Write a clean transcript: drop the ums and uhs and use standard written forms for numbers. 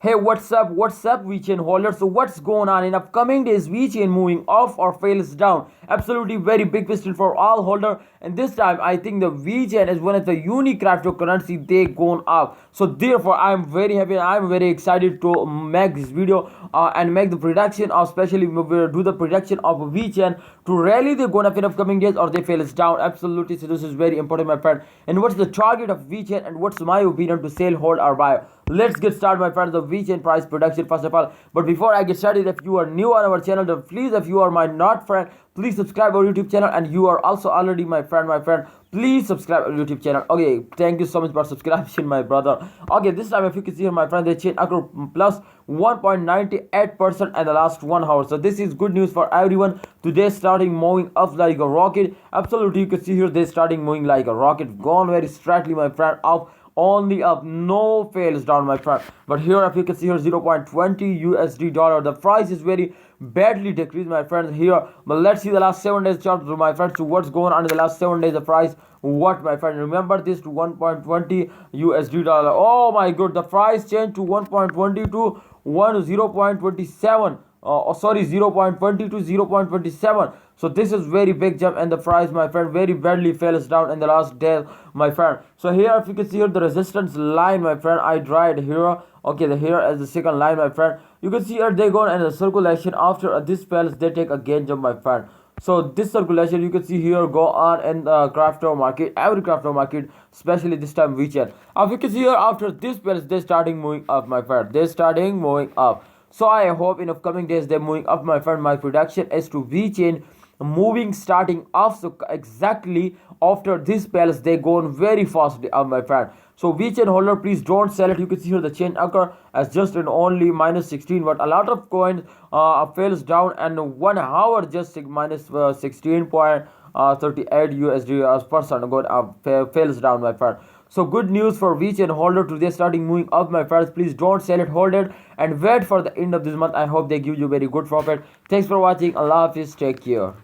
Hey, what's up, Vechain holder? So what's going on in upcoming days? Vechain moving off or fails down? Absolutely very big question for all holder. And this time, I think the Vechain is one of the unique cryptocurrency they going up. So therefore, I'm very happy. I'm very excited to make this video and make the prediction of, especially we will do the prediction of Vechain to rally they going up in upcoming days or they fails down. Absolutely. So this is very important, my friend. And what's the target of Vechain and what's my opinion to sell, hold, or buy? Let's get started, my friends. The Vechain price prediction first of all. But before I get started, if you are new on our channel, then please, if you are my not friend, please subscribe our YouTube channel. And you are also already my friend, please subscribe our YouTube channel. Okay, thank you so much for subscription, my brother. Okay, this time if you can see here, my friend, the chain occur plus 1.98% in the last 1 hour. So this is good news for everyone. Today starting moving up like a rocket. Absolutely, you can see here they starting moving like a rocket, gone very straightly, my friend, up, only up, no fails down, my friend. But here if you can see here 0.20 USD dollar, the price is very badly decreased, my friends, here. But let's see the last 7 days chart, my friends, to what's going on in the last 7 days. The price, what, my friend, remember this, to 1.20 USD dollar. Oh my god, the price changed to 1.20 to 0.27. Sorry, 0.20 to 0.27. So this is very big jump, and the price, my friend, very badly falls down in the last day, my friend. So here if you can see here the resistance line, my friend, I tried here. Okay, the here as the second line, my friend, you can see here they go in the circulation. After this fails, they take again jump, my friend. So this circulation you can see here go on in the crypto market, every crypto market, especially this time Vechain. If you can see here after this fails, they starting moving up, my friend, they starting moving up. So I hope in upcoming days they're moving up, my friend. My prediction is to Vechain moving starting off. So exactly after this palace they go very fastly up, my friend. So Vechain holder, please don't sell it. You can see here the chain occur as just an only minus 16, but a lot of coins fails down, and 1 hour just minus 16.38 USD percent fails down, my friend. So good news for Vechain holder, today starting moving up, my friends. Please don't sell it, hold it, and wait for the end of this month. I hope they give you very good profit. Thanks for watching. Allah Hafiz, take care.